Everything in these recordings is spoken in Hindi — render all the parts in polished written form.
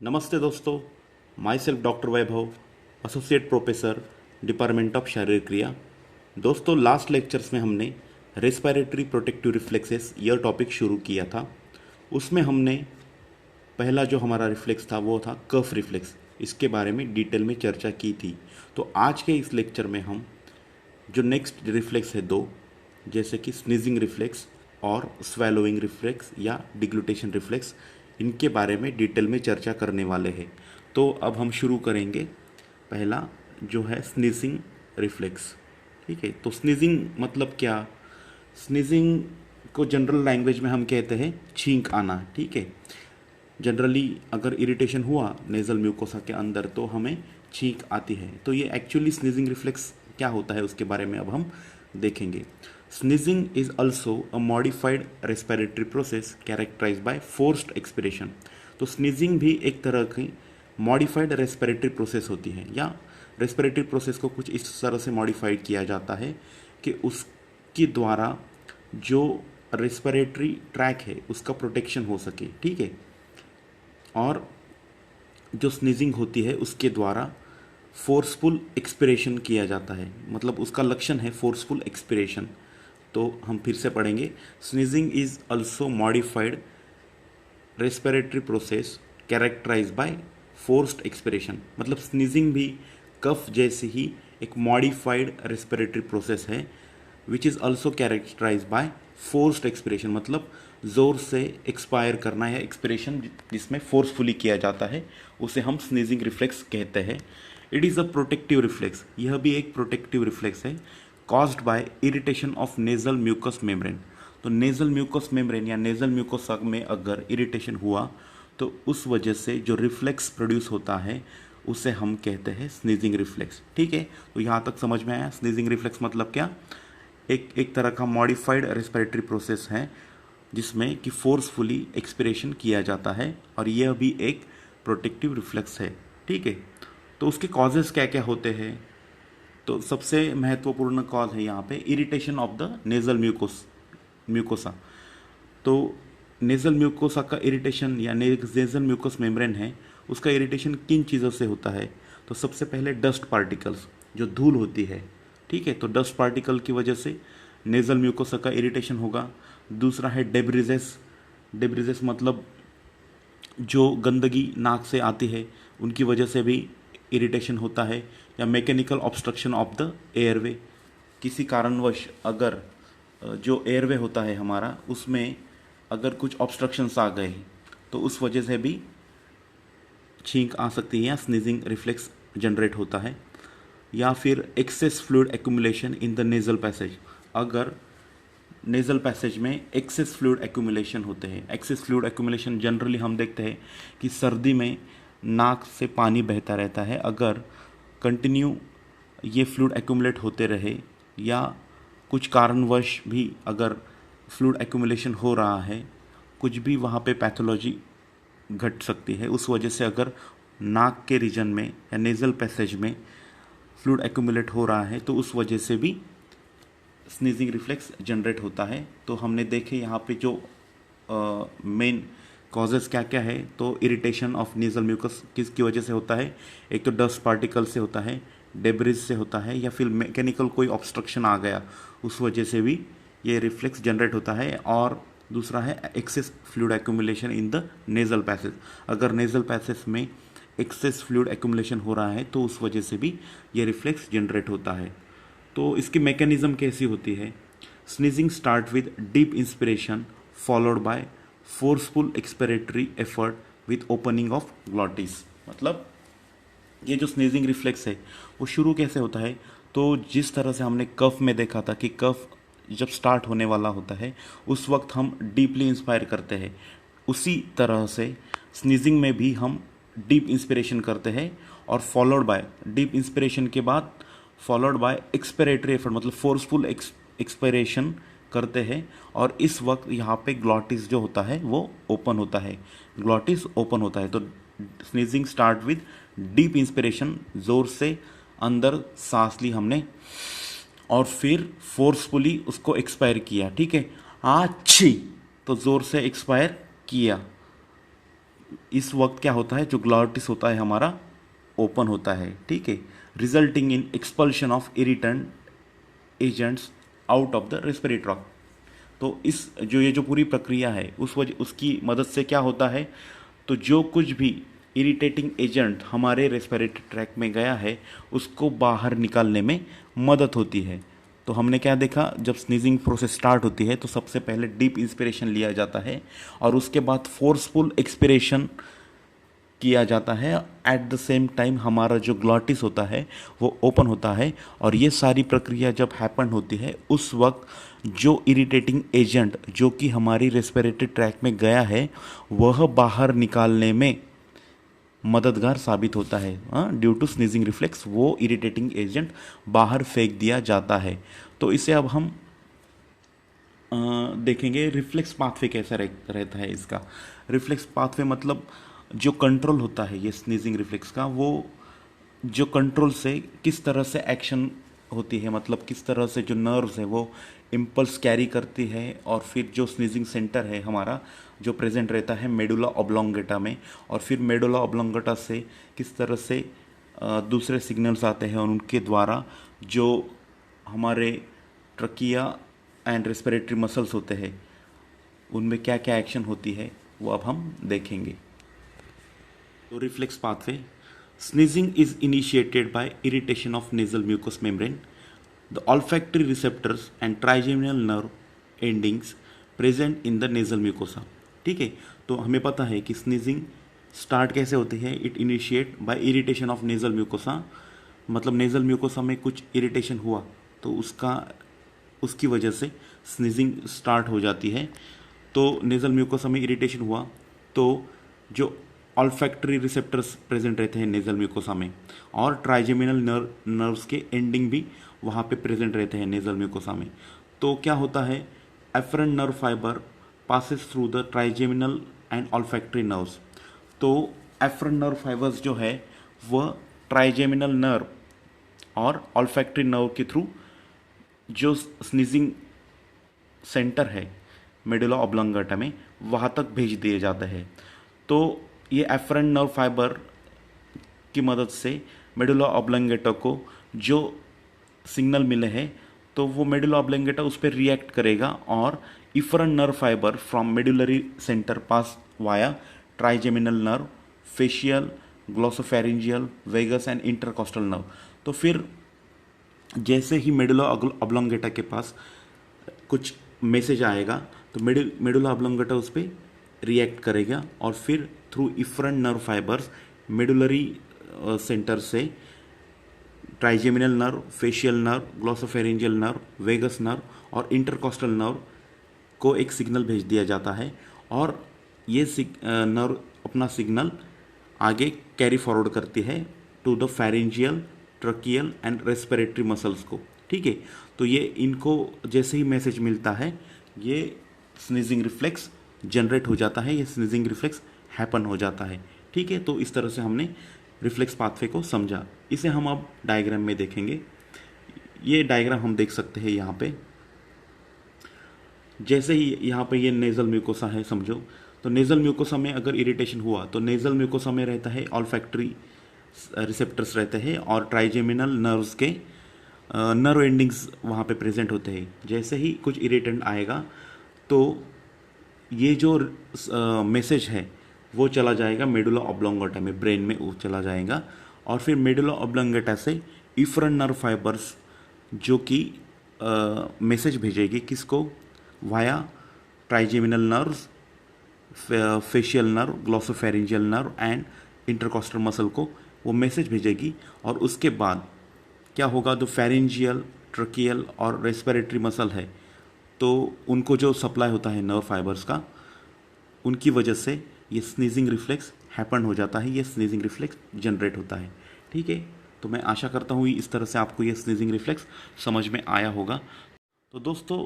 नमस्ते दोस्तों, my self doctor Vaibhav, associate professor, department of शारीरिक क्रिया। दोस्तों, लास्ट लेक्चर्स में हमने रेस्पिरेटरी प्रोटेक्टिव रिफ्लेक्सेस यह टॉपिक शुरू किया था। उसमें हमने पहला जो हमारा रिफ्लेक्स था वो था कफ रिफ्लेक्स। इसके बारे में डिटेल में चर्चा की थी। तो आज के इस लेक्चर में हम जो नेक्स्ट रिफ्लेक्स है दो, जैसे कि स्नीजिंग रिफ्लेक्स और स्वेलोइंग रिफ्लेक्स या डिग्लूटेशन रिफ्लेक्स, इनके बारे में डिटेल में चर्चा करने वाले हैं। तो अब हम शुरू करेंगे। पहला जो है स्नीजिंग रिफ्लेक्स। ठीक है, तो स्नीजिंग मतलब क्या? स्नीजिंग को जनरल लैंग्वेज में हम कहते हैं छींक आना। ठीक है, जनरली अगर इरिटेशन हुआ नेज़ल म्यूकोसा के अंदर तो हमें छींक आती है। तो ये एक्चुअली स्नीजिंग रिफ्लेक्स क्या होता है उसके बारे में अब हम देखेंगे। Sneezing is also a modified respiratory process characterize by forced expiration. तो स्नीजिंग भी एक तरह की मॉडिफाइड रेस्पिरेटरी प्रोसेस होती है, या रेस्पिरेटरी प्रोसेस को कुछ इस तरह से मॉडिफाइड किया जाता है कि उसके द्वारा जो रेस्पिरेटरी ट्रैक है उसका प्रोटेक्शन हो सके। ठीक है, और जो स्नीजिंग होती है उसके द्वारा फोर्सफुल एक्सपिरेशन किया जाता है, मतलब उसका लक्षण है फोर्सफुल एक्सपिरेशन। तो हम फिर से पढ़ेंगे। Sneezing is also modified respiratory process characterize by forced expiration. मतलब स्नीजिंग भी कफ जैसी ही एक मॉडिफाइड रेस्पिरेटरी प्रोसेस है which is also characterize by forced expiration. मतलब ज़ोर से एक्सपायर करना या एक्सपिरेशन जिसमें फोर्सफुली किया जाता है उसे हम स्नीजिंग रिफ्लेक्स कहते हैं। It is a protective reflex. यह भी एक प्रोटेक्टिव रिफ्लेक्स है caused by irritation of nasal mucus membrane. तो नेजल म्यूकस मेम्ब्रेन या नेजल म्यूकोसा में अगर इरिटेशन हुआ तो उस वजह से जो रिफ्लेक्स प्रोड्यूस होता है उसे हम कहते हैं स्नीजिंग रिफ्लेक्स। ठीक है, तो यहाँ तक समझ में आया स्नीजिंग रिफ्लेक्स मतलब क्या? एक तरह का मॉडिफाइड रेस्पिरेटरी प्रोसेस है जिसमें कि फोर्सफुली एक्सपिरेशन किया जाता है, और यह भी एक प्रोटेक्टिव रिफ्लेक्स है। ठीक है, तो उसके कॉजेज़ क्या क्या होते हैं? तो सबसे महत्वपूर्ण कॉज है यहाँ पे irritation of the nasal mucosa. तो नेजल म्यूकोसा का इरिटेशन या नेजल म्यूकोस मेम्ब्रेन है, उसका इरिटेशन किन चीज़ों से होता है? तो सबसे पहले डस्ट पार्टिकल्स, जो धूल होती है। ठीक है, तो डस्ट पार्टिकल की वजह से नेजल म्यूकोसा का इरिटेशन होगा। दूसरा है डेब्रिजेस। डेब्रिजेस मतलब जो गंदगी नाक से आती है उनकी वजह से भी इरिटेशन होता है। या mechanical obstruction of the airway, किसी कारणवश अगर जो एयरवे होता है हमारा उसमें अगर कुछ ऑब्स्ट्रक्शंस आ गए तो उस वजह से भी छींक आ सकती है या स्नीजिंग रिफ्लेक्स जनरेट होता है। या फिर access fluid accumulation in the nasal passage. अगर नेजल पैसेज में एक्सेस फ्लूइड एक्यूमुलेशन होते हैं। एक्सेस फ्लूइड एक्यूमुलेशन जनरली हम देखते हैं कि सर्दी में नाक से पानी बहता रहता है। अगर कंटिन्यू ये फ्लूइड एक्यूमुलेट होते रहे या कुछ कारणवश भी अगर फ्लूइड एक्यूमुलेशन हो रहा है, कुछ भी वहाँ पे पैथोलॉजी घट सकती है। उस वजह से अगर नाक के रीजन में या नेजल पैसेज में फ्लूइड एक्यूमुलेट हो रहा है तो उस वजह से भी स्नीजिंग रिफ्लेक्स जनरेट होता है। तो हमने देखे यहाँ पे जो मेन कॉजेज़ क्या क्या है। तो इरिटेशन ऑफ नेजल म्यूकस किसकी वजह से होता है? एक तो डस्ट पार्टिकल से होता है, डेब्रिज से होता है, या फिर मैकेनिकल कोई ऑब्स्ट्रक्शन आ गया उस वजह से भी ये रिफ्लेक्स जनरेट होता है। और दूसरा है access fluid accumulation in the nasal passage. अगर नेजल पैसेज में एक्सेस फ्लूइड एक्यूमुलेशन हो रहा है तो उस वजह से भी ये रिफ्लेक्स जनरेट होता है। तो इसकी मैकेनिज्म कैसी होती है? Sneezing start with deep inspiration followed by forceful expiratory effort with opening of glottis. मतलब ये जो स्नीजिंग रिफ्लेक्स है वो शुरू कैसे होता है? तो जिस तरह से हमने कफ में देखा था कि कफ जब स्टार्ट होने वाला होता है उस वक्त हम डीपली इंस्पायर करते हैं, उसी तरह से स्नीजिंग में भी हम डीप इंस्पिरेशन करते हैं और फॉलोड बाय डीप इंस्पिरेशन के बाद फॉलोड बाय एक्सपिरेटरी एफर्ट, मतलब फोर्सफुल एक्सपिरेशन करते हैं। और इस वक्त यहाँ पे ग्लॉटिस जो होता है वो ओपन होता है, ग्लॉटिस ओपन होता है। तो sneezing start with deep inspiration, ज़ोर से अंदर सांस ली हमने और फिर फोर्सफुली उसको एक्सपायर किया। ठीक है, आच्छी, तो ज़ोर से एक्सपायर किया, इस वक्त क्या होता है, जो ग्लॉटिस होता है हमारा ओपन होता है, ठीक है, resulting in expulsion of irritant agents out of the respiratory tract. तो इस ये जो पूरी प्रक्रिया है उसकी मदद से क्या होता है, तो जो कुछ भी इरिटेटिंग एजेंट हमारे रेस्पिरेटरी ट्रैक्ट में गया है उसको बाहर निकालने में मदद होती है। तो हमने क्या देखा, जब स्नीजिंग प्रोसेस स्टार्ट होती है तो सबसे पहले डीप इंस्पिरेशन लिया जाता है और उसके बाद फोर्सफुल एक्सपिरेशन किया जाता है। एट द सेम टाइम हमारा जो ग्लॉटिस होता है वो ओपन होता है और ये सारी प्रक्रिया जब हैपन होती है उस वक्त जो इरिटेटिंग एजेंट जो कि हमारी रेस्पिरेटरी ट्रैक में गया है वह बाहर निकालने में मददगार साबित होता है। ड्यू टू स्नीजिंग रिफ्लेक्स वो इरिटेटिंग एजेंट बाहर फेंक दिया जाता है। तो इसे अब हम देखेंगे रिफ्लेक्स पाथवे कैसा रहता है इसका। रिफ्लेक्स पाथवे मतलब जो कंट्रोल होता है ये स्नीजिंग रिफ्लेक्स का, वो जो कंट्रोल से किस तरह से एक्शन होती है, मतलब किस तरह से जो नर्व्स है वो इम्पल्स कैरी करती है और फिर जो स्नीजिंग सेंटर है हमारा जो प्रेजेंट रहता है मेडुला ऑब्लोंगेटा में, और फिर मेडुला ऑब्लोंगेटा से किस तरह से दूसरे सिग्नल्स आते हैं और उनके द्वारा जो हमारे ट्रकिया एंड रेस्पिरेटरी मसल्स होते हैं उनमें क्या क्या एक्शन होती है वो अब हम देखेंगे। तो reflex pathway, sneezing is initiated by irritation of nasal mucus membrane, the olfactory receptors and trigeminal nerve endings present in the nasal mucosa. ठीक है, तो हमें पता है कि स्नीजिंग स्टार्ट कैसे होती है, it initiate bye irritation of nasal mucosa, मतलब नेजल म्यूकोसा में कुछ इरिटेशन हुआ तो उसकी वजह से स्नीजिंग स्टार्ट हो जाती है। तो नेजल म्यूकोसा में इरिटेशन हुआ तो जो ऑल्फैक्टरी रिसेप्टर्स प्रेजेंट रहते हैं नेजल म्यूकोसा में और ट्राइजेमिनल नर्व्स के एंडिंग भी वहाँ पे प्रेजेंट रहते हैं नेजल म्यूकोसा में। तो क्या होता है, afferent nerve fibre passes through the trigeminal and olfactory nerves. तो एफरेंट नर्व फाइबर्स जो है वह ट्राइजेमिनल नर्व और ऑल्फैक्टरी नर्व के थ्रू जो स्नीजिंग सेंटर है मेडुला ऑब्लोंगेटा में वहाँ तक भेज दिए जाता है। तो ये एफरेंट नर्व फाइबर की मदद से मेडुला ऑब्लोंगेटा को जो सिग्नल मिले हैं तो वो मेडुला ऑब्लोंगेटा उस पर रिएक्ट करेगा और efferent nerve fibre from medullary centre pass via trigeminal nerve, facial, glossopharyngeal, vagus and intercostal nerve. तो फिर जैसे ही मेडुला ऑब्लोंगेटा के पास कुछ मैसेज आएगा तो मेडुला ऑब्लोंगेटा उस पर रिएक्ट करेगा और फिर through efferent nerve fibres medullary centre से trigeminal nerve, facial nerve, glossopharyngeal nerve, vagus nerve और इंटरकॉस्टल नर्व को एक सिग्नल भेज दिया जाता है और ये नर्व अपना सिग्नल आगे कैरी फॉरवर्ड करती है to the pharyngeal, tracheal and respiratory muscles को। ठीक है, तो ये इनको जैसे ही मैसेज मिलता है ये स्नीजिंग रिफ्लेक्स जनरेट हो जाता है, ये स्नीजिंग रिफ्लेक्स हैपन हो जाता है। ठीक है, तो इस तरह से हमने रिफ्लेक्स पाथवे को समझा। इसे हम अब डायग्राम में देखेंगे। ये डायग्राम हम देख सकते हैं यहाँ पे। जैसे ही यहाँ पे ये नेजल म्यूकोसा है समझो, तो नेजल म्यूकोसा में अगर इरिटेशन हुआ तो नेजल म्यूकोसा में रहता है ऑल्फैक्टरी रिसेप्टर्स रहते हैं और ट्राइजेमिनल नर्व्स के नर्व एंडिंग्स वहाँ पे प्रेजेंट होते हैं। जैसे ही कुछ इरिटेंट आएगा तो ये जो मैसेज है वो चला जाएगा मेडुला ऑब्लोंगेटा में, ब्रेन में वो चला जाएगा और फिर मेडुला ऑब्लोंगेटा से इफरेंट नर्व फाइबर्स जो कि मैसेज भेजेगी किसको, via trigeminal nerves, facial nerve, glossopharyngeal nerve and intercostal muscle को वो मैसेज भेजेगी और उसके बाद क्या होगा, जो फेरेंजियल, ट्रकियल और रेस्पिरेटरी मसल है तो उनको जो सप्लाई होता है नर्व फाइबर्स का, उनकी वजह से ये स्नीजिंग रिफ्लेक्स हैपन हो जाता है, ये स्नीजिंग रिफ्लेक्स जनरेट होता है। ठीक है, तो मैं आशा करता हूँ इस तरह से आपको ये स्नीजिंग रिफ्लेक्स समझ में आया होगा। तो दोस्तों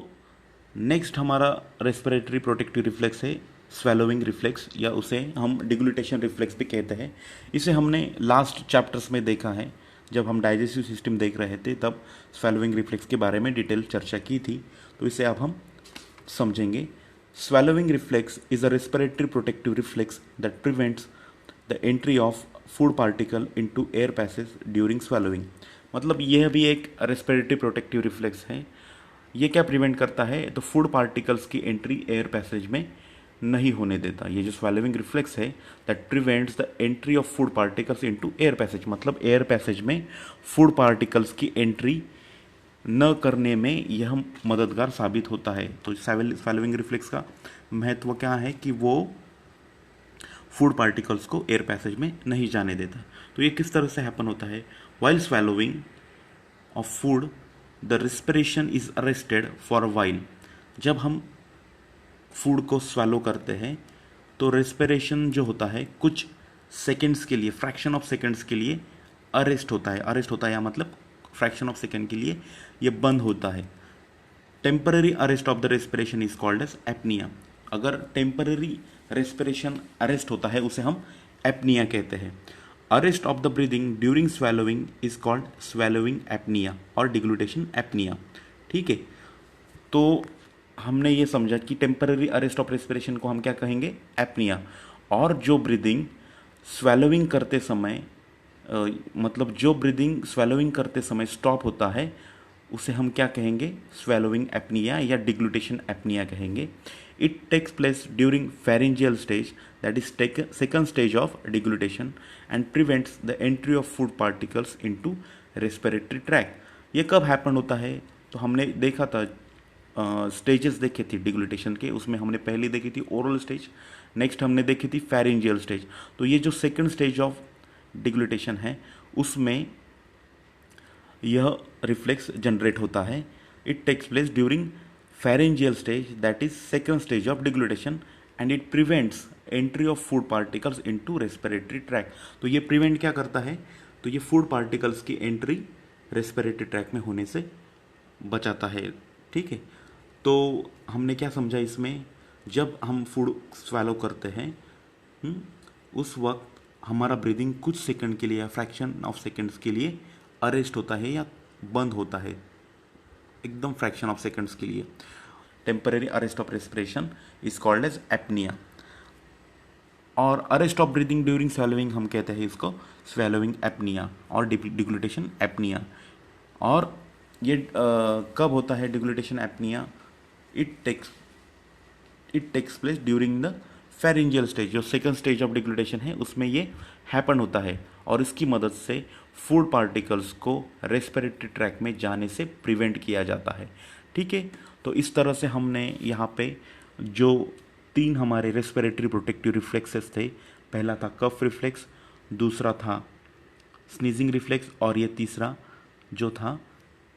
नेक्स्ट हमारा रेस्पिरेटरी प्रोटेक्टिव रिफ्लेक्स है स्वेलोइंग रिफ्लेक्स, या उसे हम डिग्लूटेशन रिफ्लेक्स भी कहते हैं। इसे हमने लास्ट चैप्टर्स में देखा है, जब हम डाइजेस्टिव सिस्टम देख रहे थे तब स्वेलोइंग रिफ्लेक्स के बारे में डिटेल चर्चा की थी। तो इसे अब हम समझेंगे। Swallowing reflex is a respiratory protective reflex that prevents the entry of food particle into air passage during swallowing. मतलब यह भी एक रेस्पिरेटरी प्रोटेक्टिव रिफ्लेक्स है। ये क्या प्रिवेंट करता है? तो फूड पार्टिकल्स की एंट्री एयर पैसेज में नहीं होने देता। ये जो स्वैलोइंग रिफ्लेक्स है that prevents the entry of food particles into air passage, मतलब एयर पैसेज में फूड पार्टिकल्स की एंट्री न करने में यह मददगार साबित होता है। तो स्वैलोइंग रिफ्लेक्स का महत्व क्या है कि वो फूड पार्टिकल्स को एयर पैसेज में नहीं जाने देता। तो ये किस तरह से हैपन होता है? While swallowing of food the respiration is arrested for a while. जब हम फूड को स्वैलो करते हैं तो रेस्पिरेशन जो होता है कुछ सेकेंड्स के लिए, फ्रैक्शन ऑफ सेकेंड्स के लिए अरेस्ट होता है। अरेस्ट होता है या मतलब फ्रैक्शन ऑफ सेकेंड के लिए ये बंद होता है। Temporary arrest of the respiration is called as apnoea. अगर टेम्पररी रेस्पिरेशन अरेस्ट होता है उसे हम एपनिया कहते हैं। Arrest of the breathing during swallowing is called swallowing apnoea और डिग्लूटेशन एपनिया। ठीक है, तो हमने ये समझा कि टेम्पररी अरेस्ट ऑफ रेस्पिरेशन को हम क्या कहेंगे? एपनिया। और जो ब्रीदिंग स्वैलोइंग करते समय मतलब जो ब्रीदिंग स्वैलोइंग करते समय स्टॉप होता है उसे हम क्या कहेंगे? स्वैलोइंग एपनिया या डिग्लूटेशन एपनिया कहेंगे। It takes place during pharyngeal stage, that is second stage of deglutition, and prevents the entry of food particles into respiratory tract. ये कब हैपन होता है? तो हमने देखा था स्टेजेस देखे थे डिग्लूटेशन के, उसमें हमने पहले देखी थी ओरल स्टेज, नेक्स्ट हमने देखी थी फेरेंजियल स्टेज। तो ये जो सेकंड स्टेज ऑफ डिग्लूटेशन है उसमें यह रिफ्लेक्स जनरेट होता है। It takes place during pharyngeal stage, that is second stage of deglutition, and it prevents entry of food particles into respiratory tract. तो ये प्रिवेंट क्या करता है? तो ये फूड पार्टिकल्स की एंट्री रेस्पिरेटरी ट्रैक में होने से बचाता है। ठीक है, तो हमने क्या समझा इसमें? जब हम फूड स्वैलो करते हैं उस वक्त हमारा ब्रीदिंग कुछ सेकंड के लिए या फ्रैक्शन ऑफ सेकंड्स के लिए अरेस्ट होता है या बंद होता है, एकदम फ्रैक्शन ऑफ सेकंड्स के लिए। Temporary arrest of respiration is called as apnoea. और arrest of breathing during swallowing हम कहते हैं इसको स्वैलोइंग एपनिया और डिग्लूटेशन एपनिया। और ये कब होता है deglutition apnoea? It takes place during the pharyngeal stage. जो सेकंड स्टेज ऑफ डिग्लूटेशन है उसमें ये हैपन होता है और इसकी मदद से फूड पार्टिकल्स को रेस्पिरेटरी ट्रैक में जाने से प्रिवेंट किया जाता है। ठीक है, तो इस तरह से हमने यहाँ पे जो 3 हमारे रेस्पिरेटरी प्रोटेक्टिव रिफ्लेक्सेस थे, पहला था कफ रिफ्लेक्स, दूसरा था स्नीजिंग रिफ्लेक्स और ये तीसरा जो था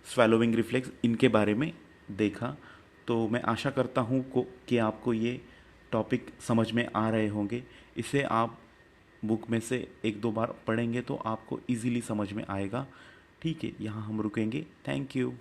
स्वैलोइंग रिफ्लेक्स, इनके बारे में देखा। तो मैं आशा करता हूँ कि आपको ये टॉपिक समझ में आ रहे होंगे। इसे आप बुक में से 1-2 बार पढ़ेंगे तो आपको इजीली समझ में आएगा। ठीक है, यहाँ हम रुकेंगे। Thank you.